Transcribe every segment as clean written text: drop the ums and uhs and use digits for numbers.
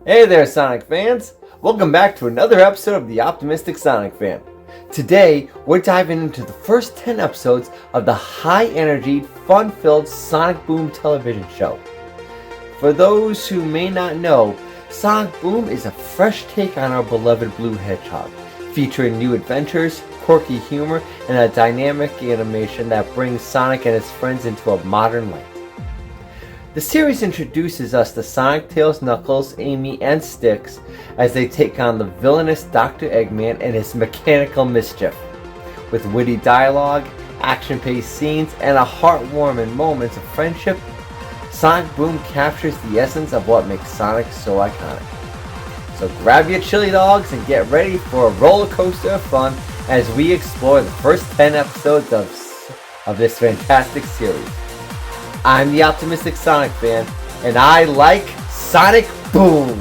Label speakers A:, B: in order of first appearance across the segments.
A: Hey there, Sonic fans! Welcome back to another episode of The Optimistic Sonic Fan. Today, we're diving into the first 10 episodes of the high-energy, fun-filled Sonic Boom television show. For those who may not know, Sonic Boom is a fresh take on our beloved Blue Hedgehog, featuring new adventures, quirky humor, and a dynamic animation that brings Sonic and his friends into a modern light. The series introduces us to Sonic, Tails, Knuckles, Amy, and Styx as they take on the villainous Dr. Eggman and his mechanical mischief. With witty dialogue, action-paced scenes, and a heartwarming moments of friendship, Sonic Boom captures the essence of what makes Sonic so iconic. So grab your chili dogs and get ready for a roller coaster of fun as we explore the first 10 episodes of this fantastic series. I'm the Optimistic Sonic Fan, and I like Sonic Boom!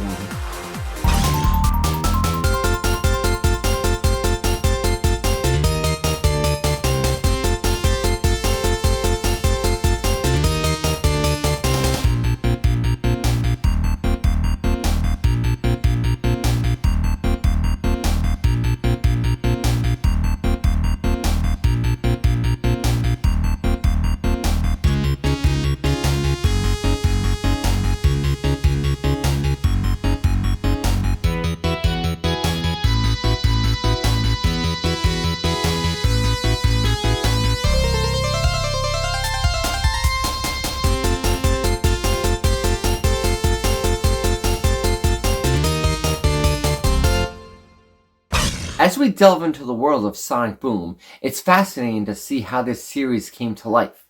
A: As we delve into the world of Sonic Boom, it's fascinating to see how this series came to life.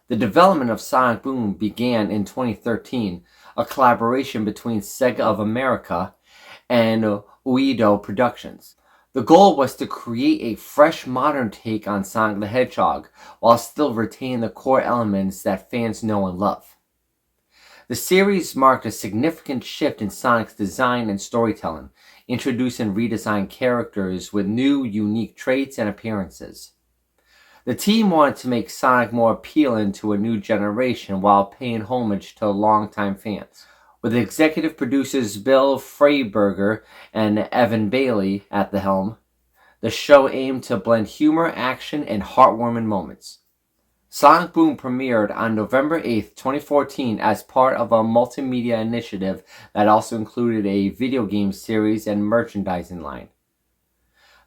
A: The development of Sonic Boom began in 2013, a collaboration between Sega of America and Uedo Productions. The goal was to create a fresh, modern take on Sonic the Hedgehog, while still retaining the core elements that fans know and love. The series marked a significant shift in Sonic's design and storytelling, introducing redesigned characters with new, unique traits and appearances. The team wanted to make Sonic more appealing to a new generation while paying homage to longtime fans. With executive producers Bill Freiberger and Evan Bailey at the helm, the show aimed to blend humor, action, and heartwarming moments. Sonic Boom premiered on November 8, 2014 as part of a multimedia initiative that also included a video game series and merchandising line.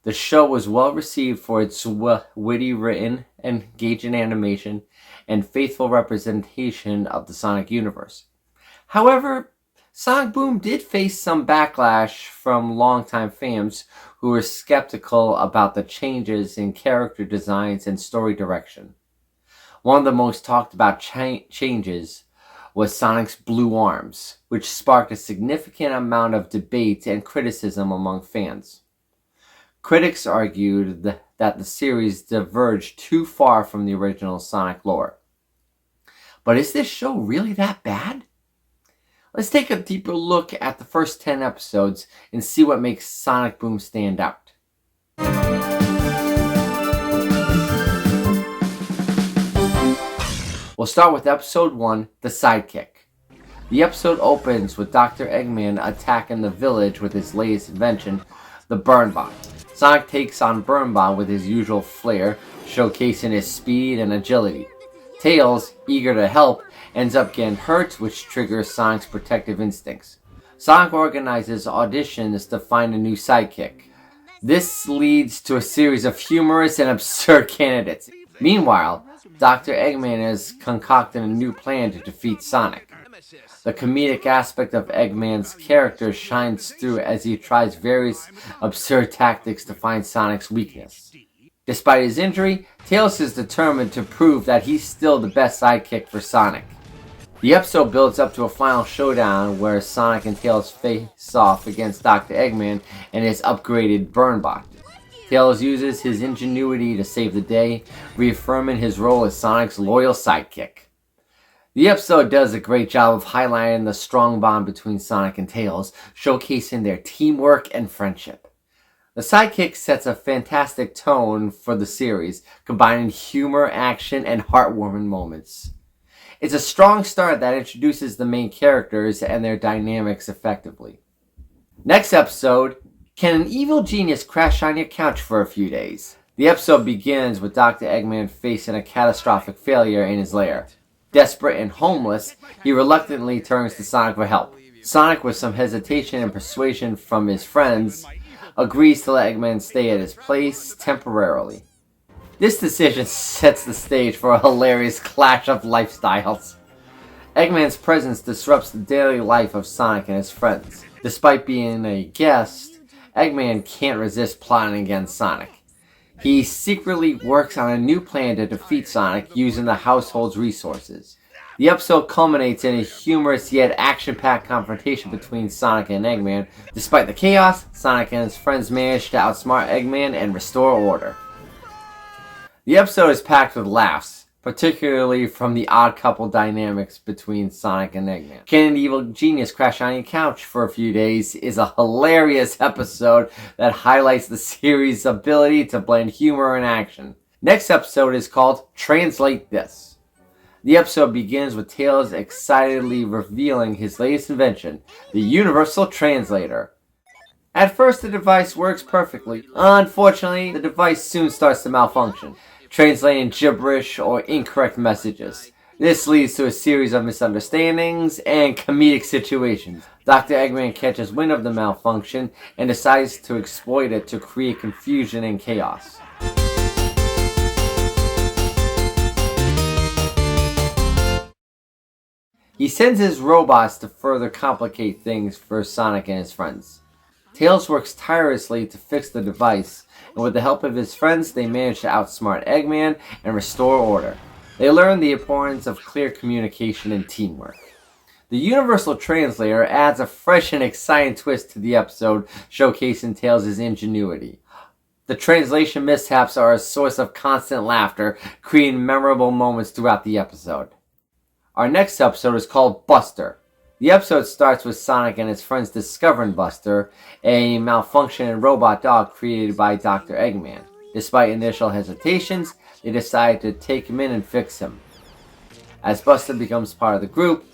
A: The show was well received for its witty written, engaging animation, and faithful representation of the Sonic universe. However, Sonic Boom did face some backlash from longtime fans who were skeptical about the changes in character designs and story direction. One of the most talked about changes was Sonic's blue arms, which sparked a significant amount of debate and criticism among fans. Critics argued that the series diverged too far from the original Sonic lore. But is this show really that bad? Let's take a deeper look at the first 10 episodes and see what makes Sonic Boom stand out. We'll start with episode 1, The Sidekick. The episode opens with Dr. Eggman attacking the village with his latest invention, the Burn Bomb. Sonic takes on Burn Bomb with his usual flair, showcasing his speed and agility. Tails, eager to help, ends up getting hurt, which triggers Sonic's protective instincts. Sonic organizes auditions to find a new sidekick. This leads to a series of humorous and absurd candidates. Meanwhile, Dr. Eggman is concocting a new plan to defeat Sonic. The comedic aspect of Eggman's character shines through as he tries various absurd tactics to find Sonic's weakness. Despite his injury, Tails is determined to prove that he's still the best sidekick for Sonic. The episode builds up to a final showdown where Sonic and Tails face off against Dr. Eggman and his upgraded Burn Bot. Tails uses his ingenuity to save the day, reaffirming his role as Sonic's loyal sidekick. The episode does a great job of highlighting the strong bond between Sonic and Tails, showcasing their teamwork and friendship. The sidekick sets a fantastic tone for the series, combining humor, action, and heartwarming moments. It's a strong start that introduces the main characters and their dynamics effectively. Next episode, can an evil genius crash on your couch for a few days? The episode begins with Dr. Eggman facing a catastrophic failure in his lair. Desperate and homeless, he reluctantly turns to Sonic for help. Sonic, with some hesitation and persuasion from his friends, agrees to let Eggman stay at his place temporarily. This decision sets the stage for a hilarious clash of lifestyles. Eggman's presence disrupts the daily life of Sonic and his friends. Despite being a guest, Eggman can't resist plotting against Sonic. He secretly works on a new plan to defeat Sonic using the household's resources. The episode culminates in a humorous yet action-packed confrontation between Sonic and Eggman. Despite the chaos, Sonic and his friends manage to outsmart Eggman and restore order. The episode is packed with laughs, particularly from the odd couple dynamics between Sonic and Eggman. Can an evil genius crash on your couch for a few days is a hilarious episode that highlights the series' ability to blend humor and action. Next episode is called Translate This. The episode begins with Tails excitedly revealing his latest invention, the Universal Translator. At first, the device works perfectly. Unfortunately, the device soon starts to malfunction, translating gibberish or incorrect messages. This leads to a series of misunderstandings and comedic situations. Dr. Eggman catches wind of the malfunction and decides to exploit it to create confusion and chaos. He sends his robots to further complicate things for Sonic and his friends. Tails works tirelessly to fix the device, and with the help of his friends, they manage to outsmart Eggman and restore order. They learn the importance of clear communication and teamwork. The Universal Translator adds a fresh and exciting twist to the episode, showcasing Tails' ingenuity. The translation mishaps are a source of constant laughter, creating memorable moments throughout the episode. Our next episode is called Buster. The episode starts with Sonic and his friends discovering Buster, a malfunctioning robot dog created by Dr. Eggman. Despite initial hesitations, they decide to take him in and fix him. As Buster becomes part of the group,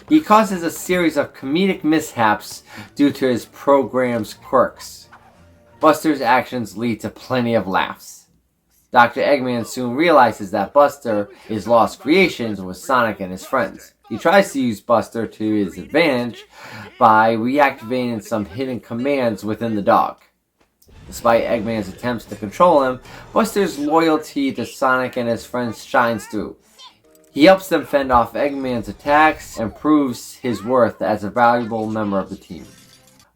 A: he causes a series of comedic mishaps due to his program's quirks. Buster's actions lead to plenty of laughs. Dr. Eggman soon realizes that Buster is lost creations with Sonic and his friends. He tries to use Buster to his advantage by reactivating some hidden commands within the dog. Despite Eggman's attempts to control him, Buster's loyalty to Sonic and his friends shines through. He helps them fend off Eggman's attacks and proves his worth as a valuable member of the team.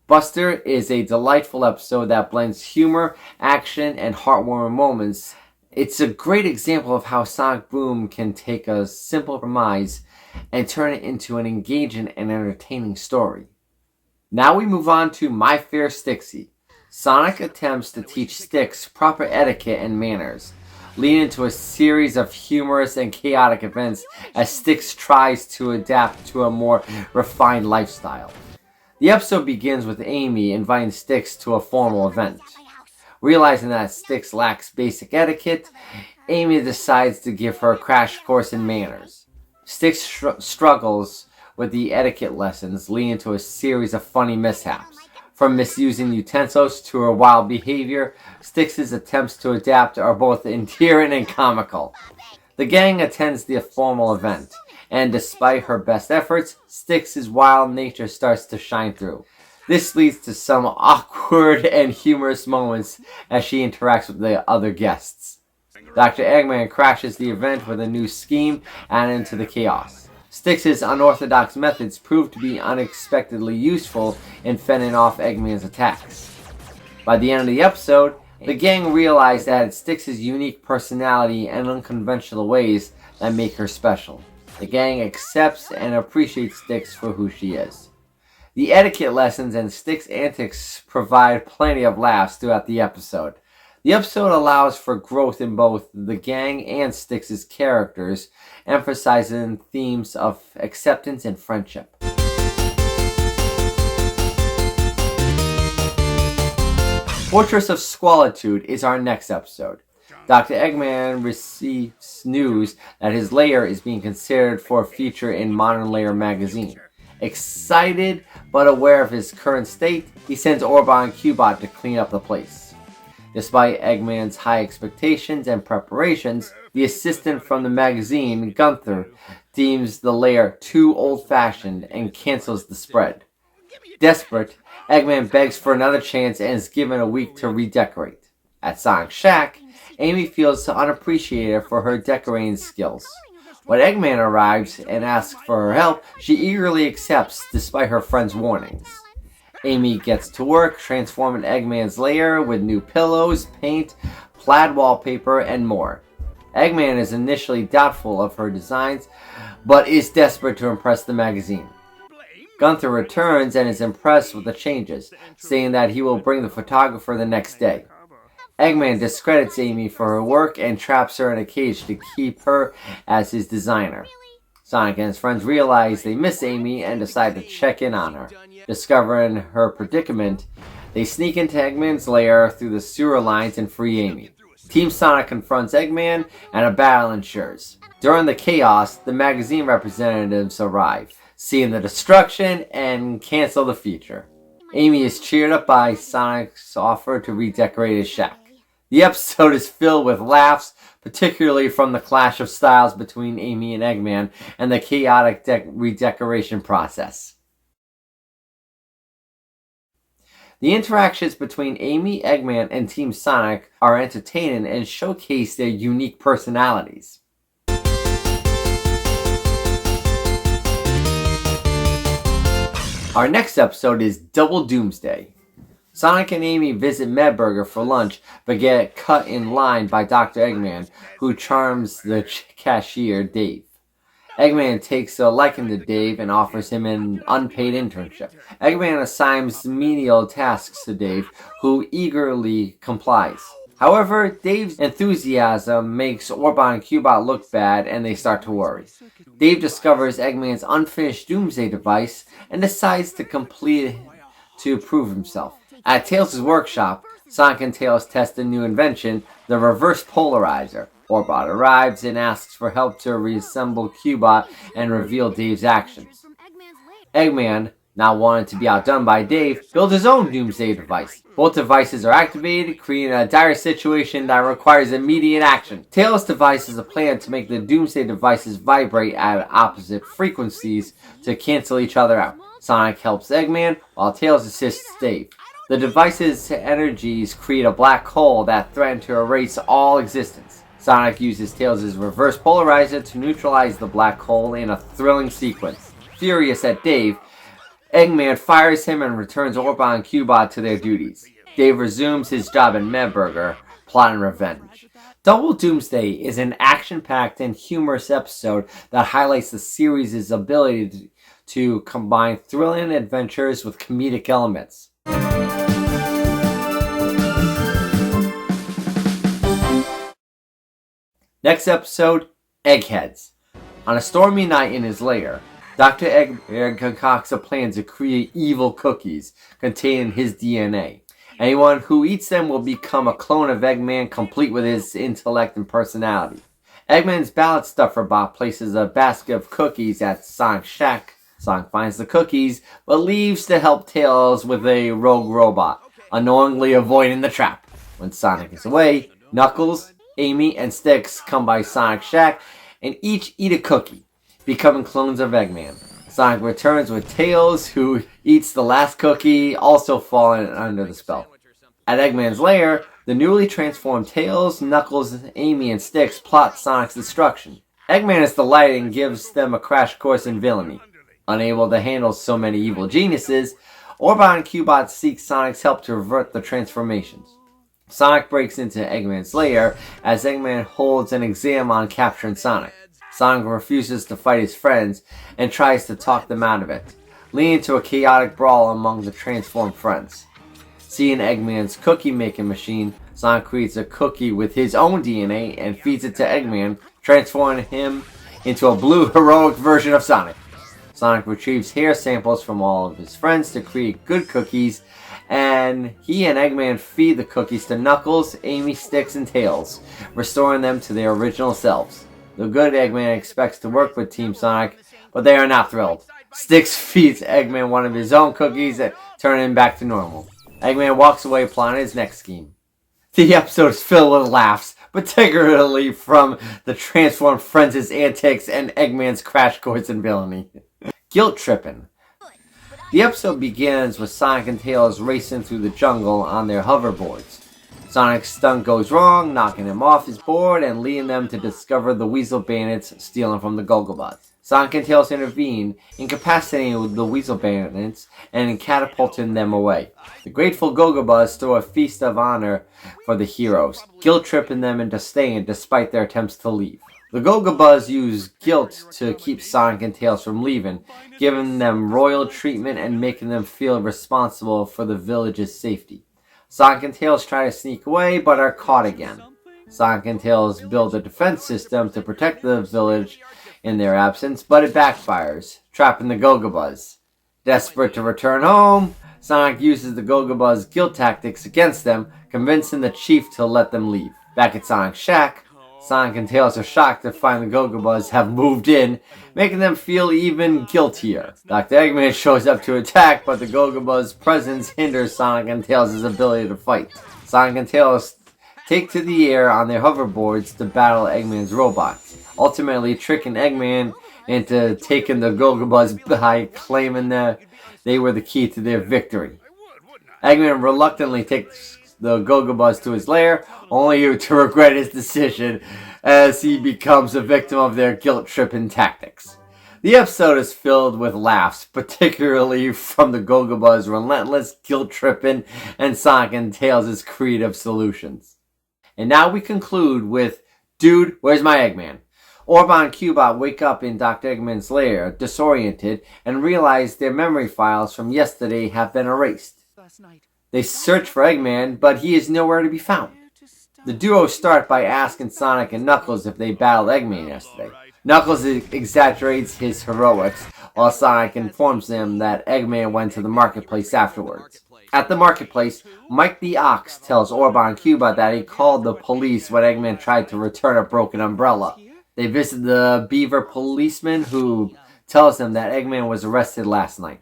A: Buster is a delightful episode that blends humor, action, and heartwarming moments. It's a great example of how Sonic Boom can take a simple premise and turn it into an engaging and entertaining story. Now we move on to My Fair Stixie. Sonic attempts to teach Stix proper etiquette and manners, leading to a series of humorous and chaotic events as Stix tries to adapt to a more refined lifestyle. The episode begins with Amy inviting Stix to a formal event. Realizing that Stix lacks basic etiquette, Amy decides to give her a crash course in manners. Stix struggles with the etiquette lessons, leading to a series of funny mishaps. From misusing utensils to her wild behavior, Stix's attempts to adapt are both endearing and comical. The gang attends the formal event, and despite her best efforts, Stix's wild nature starts to shine through. This leads to some awkward and humorous moments as she interacts with the other guests. Dr. Eggman crashes the event with a new scheme added to the chaos. Stix's unorthodox methods prove to be unexpectedly useful in fending off Eggman's attacks. By the end of the episode, the gang realize that it's Stix's unique personality and unconventional ways that make her special. The gang accepts and appreciates Stix for who she is. The etiquette lessons and Stix antics provide plenty of laughs throughout the episode. The episode allows for growth in both the gang and Stix's characters, emphasizing themes of acceptance and friendship. Fortress of Squalitude is our next episode. Dr. Eggman receives news that his lair is being considered for a feature in Modern Lair magazine. Excited but aware of his current state, he sends Orbot and Cubot to clean up the place. Despite Eggman's high expectations and preparations, the assistant from the magazine, Gunther, deems the lair too old-fashioned and cancels the spread. Desperate, Eggman begs for another chance and is given a week to redecorate. At Sonic's shack, Amy feels unappreciated for her decorating skills. When Eggman arrives and asks for her help, she eagerly accepts despite her friend's warnings. Amy gets to work transforming Eggman's lair with new pillows, paint, plaid wallpaper, and more. Eggman is initially doubtful of her designs, but is desperate to impress the magazine. Gunther returns and is impressed with the changes, saying that he will bring the photographer the next day. Eggman discredits Amy for her work and traps her in a cage to keep her as his designer. Sonic and his friends realize they miss Amy and decide to check in on her. Discovering her predicament, they sneak into Eggman's lair through the sewer lines and free Amy. Team Sonic confronts Eggman and a battle ensues. During the chaos, the magazine representatives arrive, seeing the destruction and cancel the feature. Amy is cheered up by Sonic's offer to redecorate his shack. The episode is filled with laughs, particularly from the clash of styles between Amy and Eggman and the chaotic redecoration process. The interactions between Amy, Eggman, and Team Sonic are entertaining and showcase their unique personalities. Our next episode is Double Doomsday. Sonic and Amy visit Medburger for lunch, but get cut in line by Dr. Eggman, who charms the cashier, Dave. Eggman takes a liking to Dave and offers him an unpaid internship. Eggman assigns menial tasks to Dave, who eagerly complies. However, Dave's enthusiasm makes Orbot and Cubot look bad and they start to worry. Dave discovers Eggman's unfinished Doomsday device and decides to complete it to prove himself. At Tails' workshop, Sonic and Tails test a new invention, the reverse polarizer. Orbot arrives and asks for help to reassemble Cubot and reveal Dave's actions. Eggman, not wanting to be outdone by Dave, builds his own Doomsday device. Both devices are activated, creating a dire situation that requires immediate action. Tails devises a plan to make the Doomsday devices vibrate at opposite frequencies to cancel each other out. Sonic helps Eggman, while Tails assists Dave. The device's energies create a black hole that threatens to erase all existence. Sonic uses Tails' reverse polarizer to neutralize the black hole in a thrilling sequence. Furious at Dave, Eggman fires him and returns Orbot and Cubot to their duties. Dave resumes his job in Medburger, plotting revenge. Double Doomsday is an action-packed and humorous episode that highlights the series' ability to combine thrilling adventures with comedic elements. Next episode, Eggheads. On a stormy night in his lair, Dr. Eggman concocts a plan to create evil cookies containing his DNA. Anyone who eats them will become a clone of Eggman, complete with his intellect and personality. Eggman's ballot stuffer bot places a basket of cookies at Sonic's shack. Sonic finds the cookies, but leaves to help Tails with a rogue robot, unknowingly avoiding the trap. When Sonic is away, Knuckles, Amy, and Sticks come by Sonic's shack and each eat a cookie, becoming clones of Eggman. Sonic returns with Tails, who eats the last cookie, also falling under the spell. At Eggman's lair, the newly transformed Tails, Knuckles, Amy, and Sticks plot Sonic's destruction. Eggman is delighted and gives them a crash course in villainy. Unable to handle so many evil geniuses, Orbot and Cubot seek Sonic's help to avert the transformations. Sonic breaks into Eggman's lair as Eggman holds an exam on capturing Sonic. Sonic refuses to fight his friends and tries to talk them out of it, leading to a chaotic brawl among the transformed friends. Seeing Eggman's cookie-making machine, Sonic creates a cookie with his own DNA and feeds it to Eggman, transforming him into a blue heroic version of Sonic. Sonic retrieves hair samples from all of his friends to create good cookies, and he and Eggman feed the cookies to Knuckles, Amy, Sticks, and Tails, restoring them to their original selves. The good Eggman expects to work with Team Sonic, but they are not thrilled. Sticks feeds Eggman one of his own cookies, turning him back to normal. Eggman walks away plotting his next scheme. The episode is filled with laughs, particularly from the transformed friends' antics and Eggman's crash course in villainy. Guilt tripping. The episode begins with Sonic and Tails racing through the jungle on their hoverboards. Sonic's stunt goes wrong, knocking him off his board and leading them to discover the Weasel Bandits stealing from the Gogobas. Sonic and Tails intervene, incapacitating the Weasel Bandits and catapulting them away. The grateful Gogobas throw a feast of honor for the heroes, guilt-tripping them into staying despite their attempts to leave. The Gogobas use guilt to keep Sonic and Tails from leaving, giving them royal treatment and making them feel responsible for the village's safety. Sonic and Tails try to sneak away, but are caught again. Sonic and Tails build a defense system to protect the village in their absence, but it backfires, trapping the Gogobas. Desperate to return home, Sonic uses the Gogobas' guilt tactics against them, convincing the chief to let them leave. Back at Sonic's shack, Sonic and Tails are shocked to find the Gogobas have moved in, making them feel even guiltier. Dr. Eggman shows up to attack, but the Gogobas' presence hinders Sonic and Tails' ability to fight. Sonic and Tails take to the air on their hoverboards to battle Eggman's robots, ultimately tricking Eggman into taking the Gogobas by claiming that they were the key to their victory. Eggman reluctantly takes the Gogobas to his lair, only to regret his decision as he becomes a victim of their guilt-tripping tactics. The episode is filled with laughs, particularly from the Gogobas' relentless guilt-tripping and Sonic and Tails' creative solutions. And now we conclude with, Dude, where's my Eggman? Orba and Cubot wake up in Dr. Eggman's lair, disoriented, and realize their memory files from yesterday have been erased. They search for Eggman, but he is nowhere to be found. The duo start by asking Sonic and Knuckles if they battled Eggman yesterday. Knuckles exaggerates his heroics, while Sonic informs them that Eggman went to the marketplace afterwards. At the marketplace, Mike the Ox tells Orba and Cubot that he called the police when Eggman tried to return a broken umbrella. They visit the beaver policeman, who tells them that Eggman was arrested last night.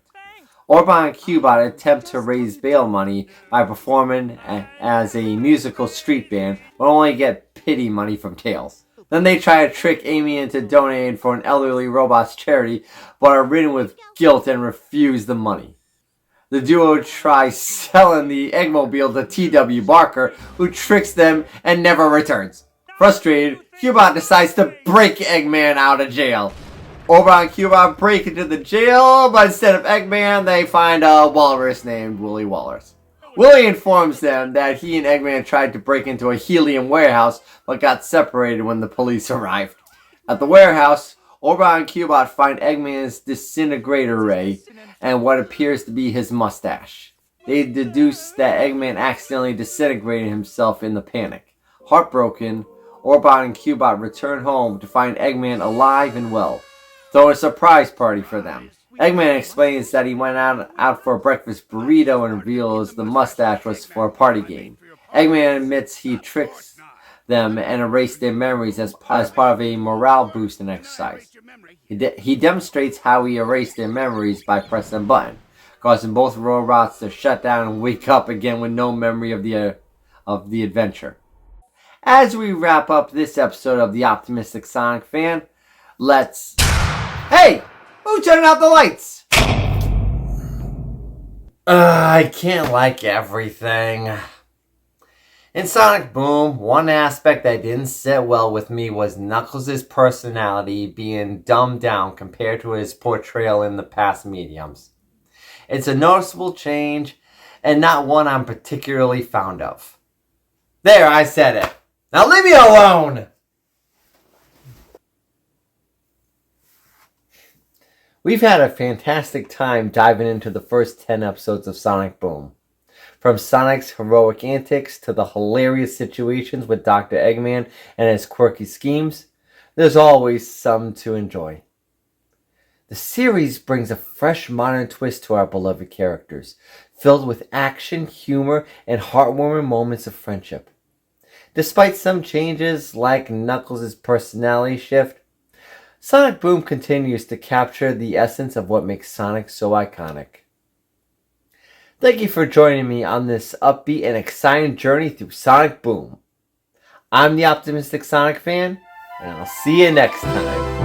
A: Orba and Cubot attempt to raise bail money by performing as a musical street band, but only get pity money from Tails. Then they try to trick Amy into donating for an elderly robot's charity, but are ridden with guilt and refuse the money. The duo tries selling the Eggmobile to T.W. Barker, who tricks them and never returns. Frustrated, Cubot decides to break Eggman out of jail. Orba and Cubot break into the jail, but instead of Eggman, they find a walrus named Willy Walrus. Willy informs them that he and Eggman tried to break into a helium warehouse, but got separated when the police arrived. At the warehouse, Orba and Cubot find Eggman's disintegrator ray and what appears to be his mustache. They deduce that Eggman accidentally disintegrated himself in the panic. Heartbroken, Orba and Cubot return home to find Eggman alive and well, throw a surprise party for them. Eggman explains that he went out for a breakfast burrito and reveals the mustache was for a party game. Eggman admits he tricks them and erased their memories as part of a morale boosting exercise. He demonstrates how he erased their memories by pressing a button, causing both robots to shut down and wake up again with no memory of the adventure. As we wrap up this episode of The Optimistic Sonic Fan, let's... Hey! Who turned out the lights? I can't like everything. In Sonic Boom, one aspect that didn't sit well with me was Knuckles' personality being dumbed down compared to his portrayal in the past mediums. It's a noticeable change, and not one I'm particularly fond of. There, I said it. Now leave me alone! We've had a fantastic time diving into the first 10 episodes of Sonic Boom. From Sonic's heroic antics to the hilarious situations with Dr. Eggman and his quirky schemes, there's always some to enjoy. The series brings a fresh modern twist to our beloved characters, filled with action, humor, and heartwarming moments of friendship. Despite some changes like Knuckles' personality shift, Sonic Boom continues to capture the essence of what makes Sonic so iconic. Thank you for joining me on this upbeat and exciting journey through Sonic Boom. I'm the optimistic Sonic fan, and I'll see you next time.